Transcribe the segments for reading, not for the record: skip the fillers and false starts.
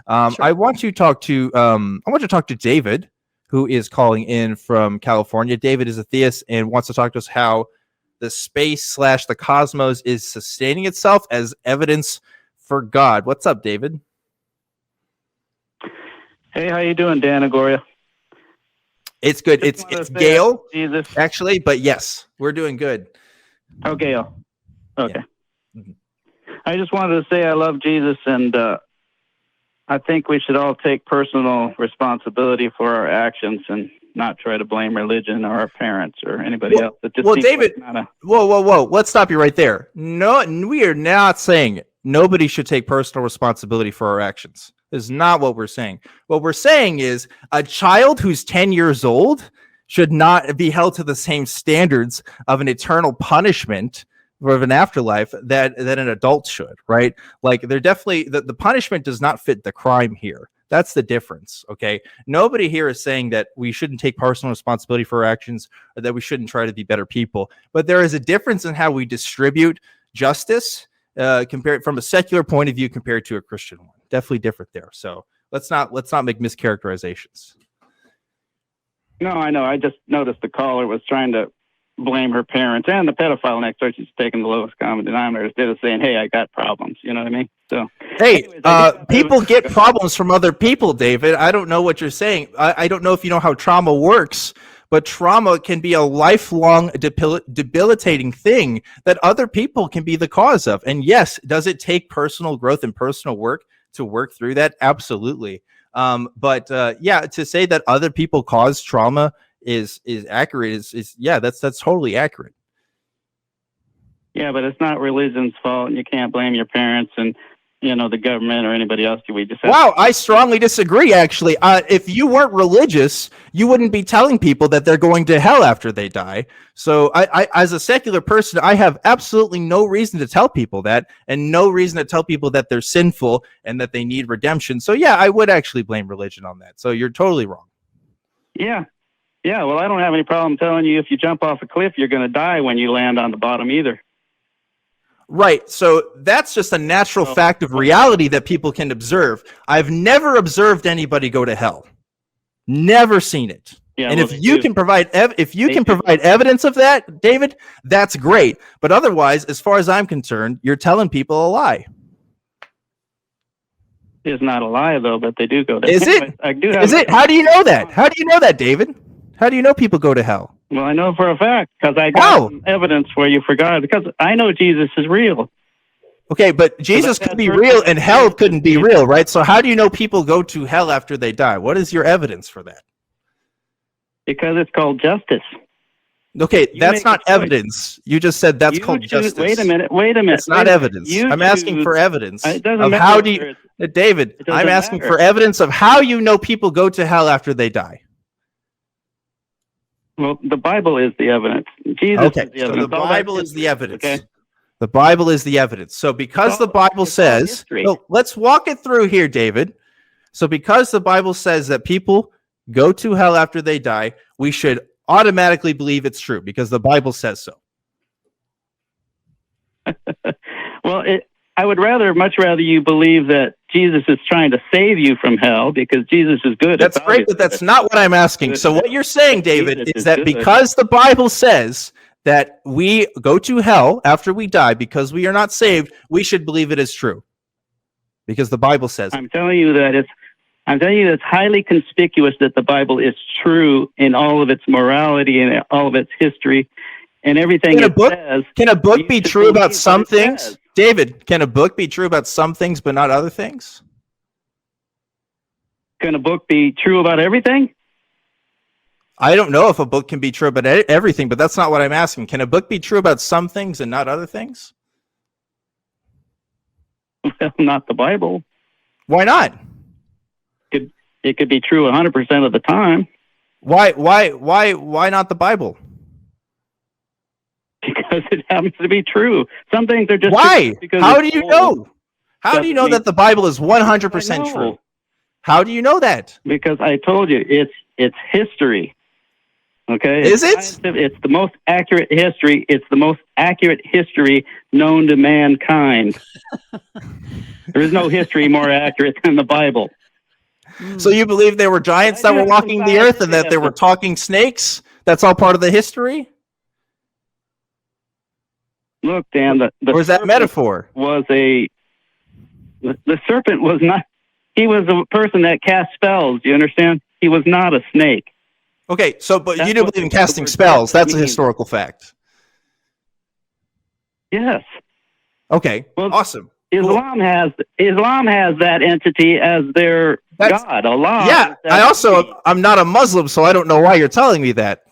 Sure. I want to talk to David, who is calling in from California. David is a theist and wants to talk to us how the space / the cosmos is sustaining itself as evidence for God. What's up, David? Hey, how you doing, Dan Agoria? It's good. It's Gail, Jesus. Actually, but yes, we're doing good. Oh, Gail. Okay. Yeah. I just wanted to say I love Jesus, and I think we should all take personal responsibility for our actions and not try to blame religion or our parents or anybody else. It just David, whoa. Let's stop you right there. No, we are not saying nobody should take personal responsibility for our actions. Is not what we're saying. What we're saying is a child who's 10 years old should not be held to the same standards of an eternal punishment or of an afterlife that an adult should, right? Like they're definitely, the punishment does not fit the crime here. That's the difference, okay? Nobody here is saying that we shouldn't take personal responsibility for our actions or that we shouldn't try to be better people. But there is a difference in how we distribute justice compared from a secular point of view compared to a Christian one. Definitely different there. So let's not make mischaracterizations. No, I know. I just noticed the caller was trying to blame her parents and the pedophile next door. She's taking the lowest common denominator instead of saying, "Hey, I got problems." You know what I mean? So hey, anyways, people get problems from other people, David. I don't know what you're saying. I don't know if you know how trauma works, but trauma can be a lifelong debilitating thing that other people can be the cause of. And yes, does it take personal growth and personal work to work through that? Absolutely. But to say that other people cause trauma is accurate is that's totally accurate. Yeah, but it's not religion's fault, and you can't blame your parents and the government or anybody else. I strongly disagree. Actually, if you weren't religious, you wouldn't be telling people that they're going to hell after they die. So, I as a secular person, I have absolutely no reason to tell people that, and no reason to tell people that they're sinful and that they need redemption. So, yeah, I would actually blame religion on that. So, you're totally wrong. Yeah. Well, I don't have any problem telling you if you jump off a cliff, you're going to die when you land on the bottom either. Right. So that's just a natural fact of reality that people can observe. I've never observed anybody go to hell. Never seen it. Yeah, and if you can provide evidence of that, David, that's great. But otherwise, as far as I'm concerned, you're telling people a lie. It's not a lie though, but they do go to hell. Is it? How do you know that? How do you know that, David? How do you know people go to hell? Well, I know for a fact because I got evidence where you forgot, because I know Jesus is real. Okay, but Jesus could be real and hell couldn't be real, right? So how do you know people go to hell after they die? What is your evidence for that? Because it's called justice. Okay, that's not evidence. You just said that's called justice. Wait a minute. It's not evidence. I'm asking for evidence of how do you... David, I'm asking for evidence of how you know people go to hell after they die. Well, the Bible is the evidence. Jesus is the evidence. So the Bible is the evidence. Okay. The Bible is the evidence. So because the Bible says, let's walk it through here, David. So because the Bible says that people go to hell after they die, we should automatically believe it's true because the Bible says so. Well, I would much rather you believe that Jesus is trying to save you from hell because Jesus is good. That's great, but that's not what I'm asking. So what you're saying, David, is that because the Bible says that we go to hell after we die because we are not saved, we should believe it is true. Because the Bible says I'm telling you that it's highly conspicuous that the Bible is true in all of its morality and all of its history and everything it says. Can a book be true about some things? David, can a book be true about some things but not other things? Can a book be true about everything? I don't know if a book can be true about everything, but that's not what I'm asking. Can a book be true about some things and not other things? Well, not the Bible. Why not? It could be true 100% of the time. Why not the Bible? Because it happens to be true. Some things are just why? How do you know? How do you know that the Bible is 100% true? How do you know that? Because I told you it's history. Okay, Is it? It's the most accurate history. It's the most accurate history known to mankind. There is no history more accurate than the Bible. So you believe there were giants that were walking the earth and that there were talking snakes? That's all part of the history? Look, Dan, or is that metaphor? The serpent was not. He was a person that cast spells. Do you understand? He was not a snake. Okay, but you do believe in casting spells. That's a historical fact. Yes. Okay, well, awesome. Islam has that entity as their God, Allah. Yeah, I'm not a Muslim, so I don't know why you're telling me that.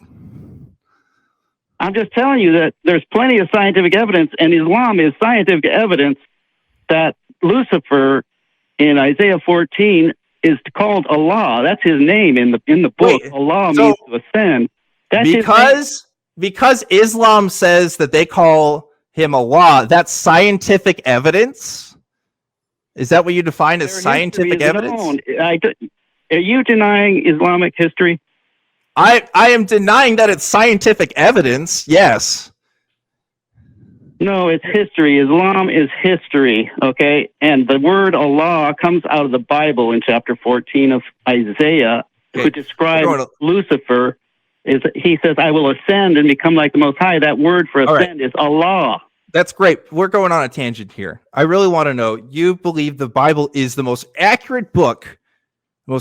I'm just telling you that there's plenty of scientific evidence, and Islam is scientific evidence that Lucifer in Isaiah 14 is called Allah. That's his name in the book. Wait, Allah means to ascend. That's because Islam says that they call him Allah. That's scientific evidence. Is that what you define as scientific evidence? Are you denying Islamic history? I am denying that it's scientific evidence. Yes. No, it's history. Islam is history, okay? And the word Allah comes out of the Bible in chapter 14 of Isaiah, who describes Lucifer. He says, I will ascend and become like the Most High. That word for ascend is Allah. That's great. We're going on a tangent here. I really want to know, you believe the Bible is the most accurate book in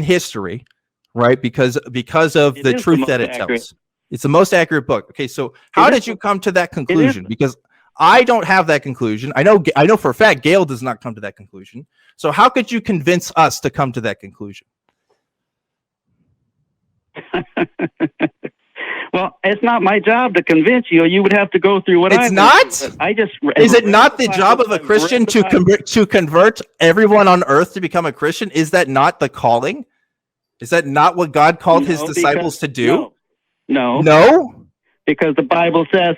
history, right? Because of the truth that it tells. It's the most accurate book. Okay, so how did you come to that conclusion? Because I don't have that conclusion. I know for a fact Gail does not come to that conclusion. So how could you convince us to come to that conclusion? Well, it's not my job to convince you. You would have to go through what it's not. Is it not the job of a Christian to convert everyone on earth to become a Christian? Is that not the calling? Is that not what God called his disciples to do? No. Because the Bible says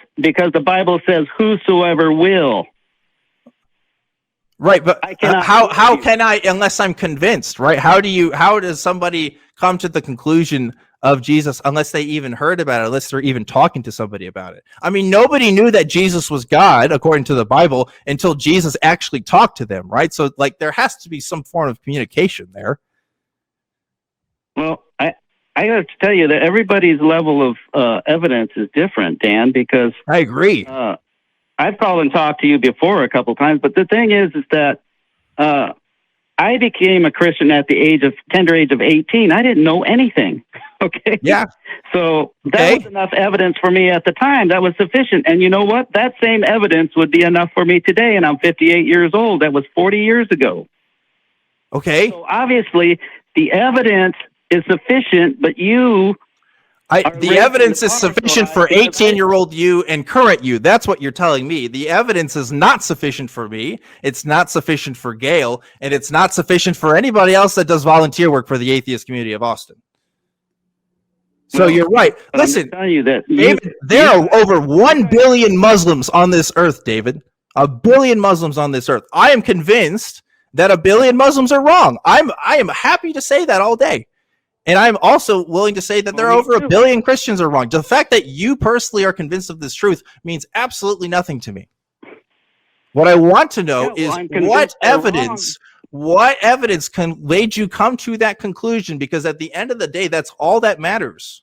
whosoever will. Right, but how can I, unless I'm convinced, right? How does somebody come to the conclusion of Jesus unless they even heard about it, unless they're even talking to somebody about it? I mean, nobody knew that Jesus was God, according to the Bible, until Jesus actually talked to them, right? So, there has to be some form of communication there. Well, I have to tell you that everybody's level of evidence is different, Dan, because I agree. I've called and talked to you before a couple times, but the thing is that I became a Christian at the tender age of 18. I didn't know anything. Okay. Yeah. So that was enough evidence for me at the time. That was sufficient. And you know what? That same evidence would be enough for me today. And I'm 58 years old. That was 40 years ago. Okay. So obviously the evidence is sufficient, but the evidence is sufficient for 18-year-old you and current you. That's what you're telling me. The evidence is not sufficient for me. It's not sufficient for Gail, and it's not sufficient for anybody else that does volunteer work for the Atheist Community of Austin. So you're right. Listen, David, there are over 1 billion Muslims on this earth, David. 1 billion Muslims on this earth. I am convinced that 1 billion Muslims are wrong. I am happy to say that all day. And I'm also willing to say that there are over 1 billion Christians are wrong. The fact that you personally are convinced of this truth means absolutely nothing to me. What I want to know is what evidence made you come to that conclusion? Because at the end of the day, that's all that matters.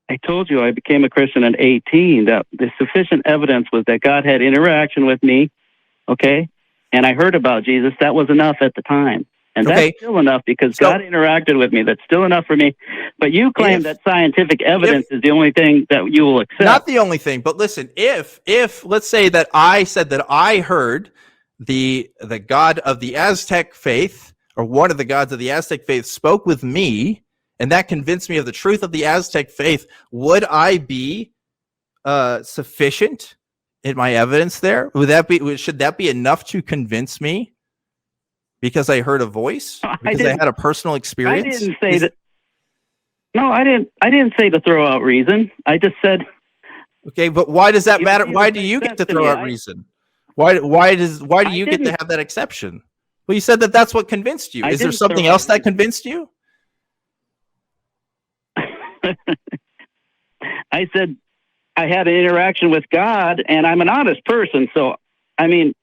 I told you I became a Christian at 18. That the sufficient evidence was that God had interaction with me, okay? And I heard about Jesus. That was enough at the time. And that's still enough because God interacted with me. That's still enough for me. But you claim that scientific evidence is the only thing that you will accept. Not the only thing, but listen, if let's say that I said that I heard the God of the Aztec faith, or one of the gods of the Aztec faith, spoke with me, and that convinced me of the truth of the Aztec faith, would I be sufficient in my evidence there? Should that be enough to convince me? Because I heard a voice? Because I had a personal experience? I didn't say that. No, I didn't say to throw out reason. I just said. Okay, but why does that matter? Why do you get to throw out reason? Why do you get to have that exception? Well, you said that that's what convinced you. Is there something else that convinced you? I said I had an interaction with God, and I'm an honest person. So, I mean,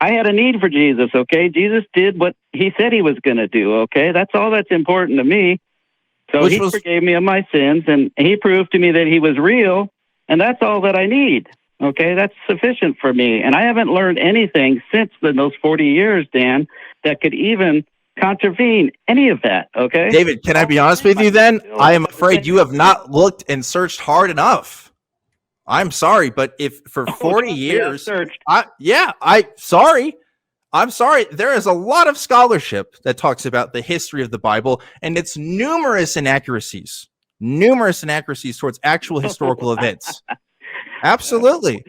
I had a need for Jesus, okay? Jesus did what he said he was going to do, okay? That's all that's important to me. So he forgave me of my sins, and he proved to me that he was real, and that's all that I need, okay? That's sufficient for me. And I haven't learned anything since those 40 years, Dan, that could even contravene any of that, okay? David, can I be honest with you then? I am afraid you have not looked and searched hard enough. I'm sorry, but if for 40 years, I'm sorry. There is a lot of scholarship that talks about the history of the Bible and its numerous inaccuracies towards actual historical events. Absolutely.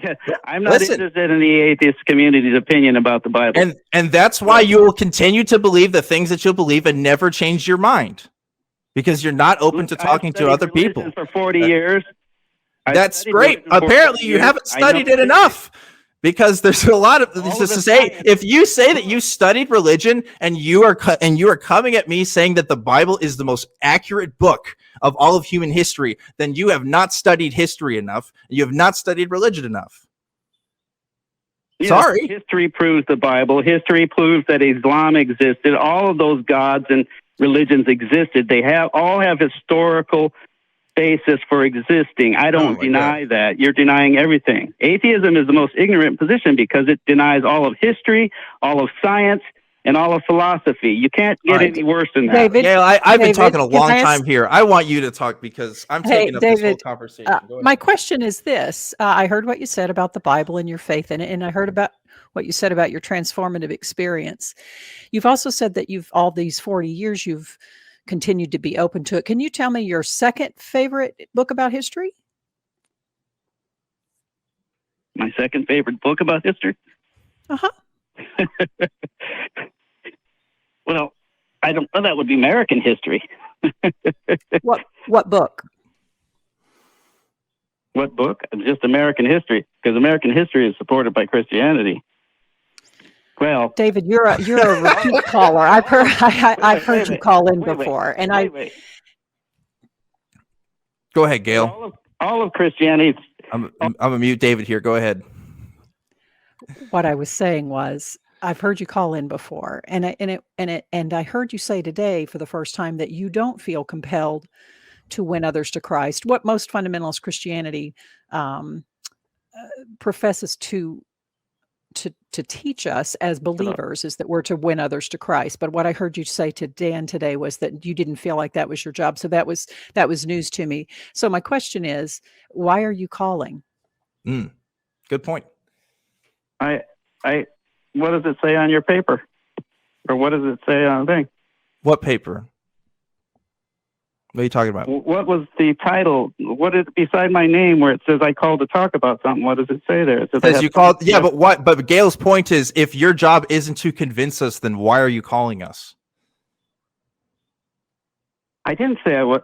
I'm not interested in the atheist community's opinion about the Bible. And that's why you will continue to believe the things that you'll believe and never change your mind, because you're not open to talking to other people. For 40 years. That's great. Apparently you haven't studied it enough, because there's a lot of this to say. If you say that you studied religion and you are coming at me saying that the Bible is the most accurate book of all of human history, then you have not studied history enough. You have not studied religion enough. Sorry. History proves the Bible. History proves that Islam existed. All of those gods and religions existed. They all have historical basis for existing. I don't deny that. You're denying everything. Atheism is the most ignorant position because it denies all of history, all of science, and all of philosophy. You can't get any worse than that. David, Gail, I've been talking a long time here. I want you to talk because I'm taking up this whole conversation. My question is this. I heard what you said about the Bible and your faith in it, and I heard about what you said about your transformative experience. You've also said that all these 40 years, you've continued to be open to it. Can you tell me your second favorite book about history? My second favorite book about history? Uh-huh. Well, I don't know. That would be American history. What book? What book? Just American history, because American history is supported by Christianity. Well, David, you're a repeat caller. I've heard you call in before, and Go ahead, Gail. All of Christianity. I'm gonna mute David here. Go ahead. What I was saying was, I've heard you call in before, and I heard you say today for the first time that you don't feel compelled to win others to Christ. What most fundamentalist Christianity professes to teach us as believers is that we're to win others to Christ. But what I heard you say to Dan today was that you didn't feel like that was your job. So that was news to me. So my question is, why are you calling? Good point. What does it say on your paper? Or what does it say on the thing? What paper? What are you talking about? What was the title? What is beside my name where it says I called to talk about something? What does it say there? It says you called. Yeah, but what? But Gail's point is, if your job isn't to convince us, then why are you calling us? I didn't say I was.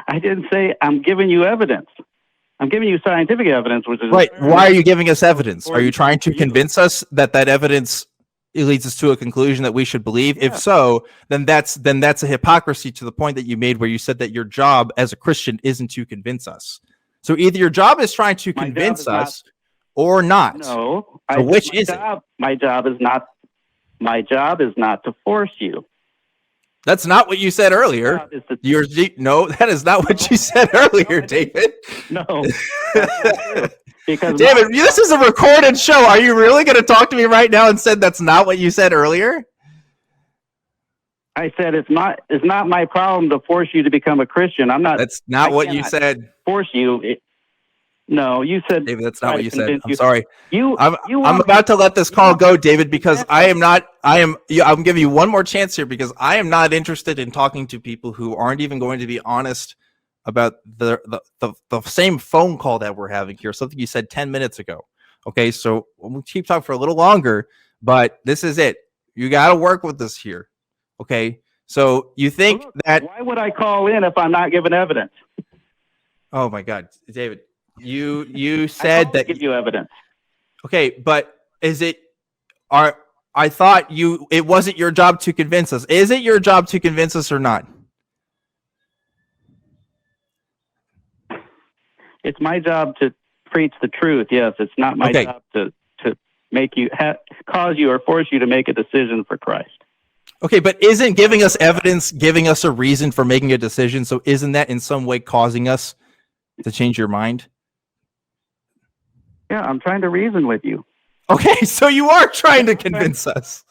I didn't say I'm giving you evidence. I'm giving you scientific evidence, which is right. Why are you giving us evidence? Are you trying to convince us that evidence leads us to a conclusion that we should believe? Yeah. If so, then that's a hypocrisy to the point that you made, where you said that your job as a Christian isn't to convince us. So either your job is trying to convince us or not. No. So which is it? My job is not to force you. That's not what you said earlier. No, that is not what you said earlier, David. No. Because David, this is a recorded show. Are you really going to talk to me right now and said that's not what you said earlier? I said it's not my problem to force you to become a Christian. I'm not. That's not what you said. Force you. No, you said. David, that's not what you said. I'm sorry. I'm about to let this call go, David, because I'm giving you one more chance here, because I am not interested in talking to people who aren't even going to be honest about the same phone call that we're having here, something you said 10 minutes ago. Okay, so we'll keep talking for a little longer, but this is it. You got to work with this here. Okay, so you think that... Why would I call in if I'm not giving evidence? Oh my God, David, you said that... give you evidence. Okay, but I thought it wasn't your job to convince us. Is it your job to convince us or not? It's my job to preach the truth. Yes, it's not my job to make you cause you or force you to make a decision for Christ. Okay, but isn't giving us evidence giving us a reason for making a decision? So isn't that in some way causing us to change your mind? Yeah, I'm trying to reason with you. Okay, so you are trying to convince us.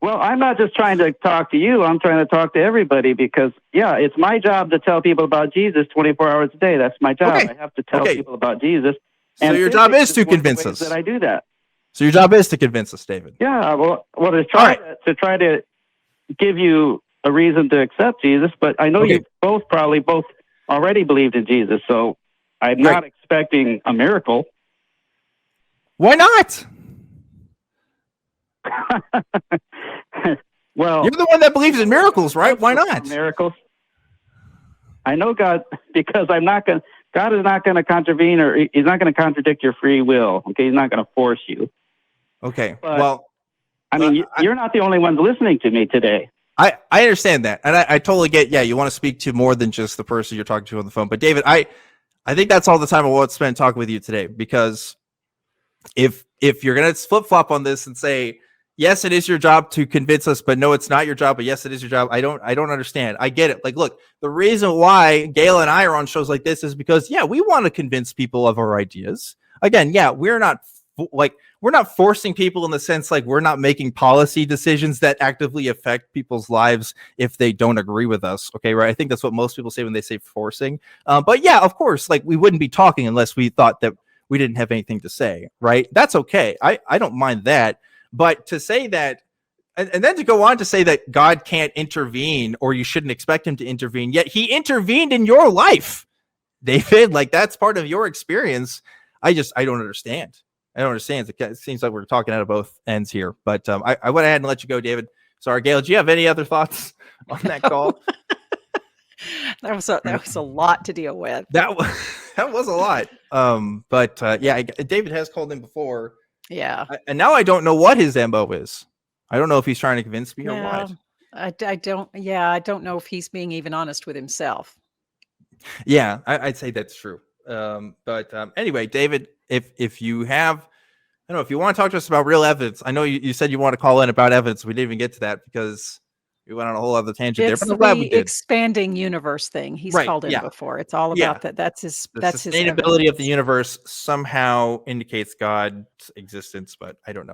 Well, I'm not just trying to talk to you. I'm trying to talk to everybody because, yeah, it's my job to tell people about Jesus 24 hours a day. That's my job. Okay. I have to tell people about Jesus. So your job is to convince us. That I do that. So your job is to convince us, David. Yeah, well, to try to give you a reason to accept Jesus, but I know you probably both already believed in Jesus, so I'm not expecting a miracle. Why not? Well, you're the one that believes in miracles, right? Why not? Miracles. I know God, because God is not going to contravene, or he's not going to contradict your free will. Okay, he's not going to force you. Okay. But, well, I mean, you're not the only ones listening to me today. I understand that, and I totally get. Yeah, you want to speak to more than just the person you're talking to on the phone. But David, I think that's all the time I want to spend talking with you today, because if you're gonna flip flop on this and say yes, it is your job to convince us, but no, it's not your job, but yes, it is your job, I don't understand. I get it. Like, look, the reason why Gail and I are on shows like this is because we want to convince people of our ideas. Again, we're not forcing people in the sense like we're not making policy decisions that actively affect people's lives if they don't agree with us. Okay, right? I think that's what most people say when they say forcing. But yeah, of course, like we wouldn't be talking unless we thought that we didn't have anything to say, right? That's okay. I don't mind that. But to say that, and then to go on to say that God can't intervene or you shouldn't expect him to intervene, yet he intervened in your life, David, like that's part of your experience. I don't understand. I don't understand. It seems like we're talking out of both ends here, but I went ahead and let you go, David. Sorry, Gail. Do you have any other thoughts on that call? That was a lot to deal with. That was a lot. David has called in before. Yeah. And now I don't know what his MO is. I don't know if he's trying to convince me or what. I don't know if he's being even honest with himself. Yeah, I'd say that's true. Anyway, David, if you have, I don't know, if you want to talk to us about real evidence, I know you said you want to call in about evidence. We didn't even get to that because we went on a whole other tangent there. But I'm glad we did. Expanding universe thing. He's called in before. It's all about that. That's his sustainability of the universe somehow indicates God's existence, but I don't know.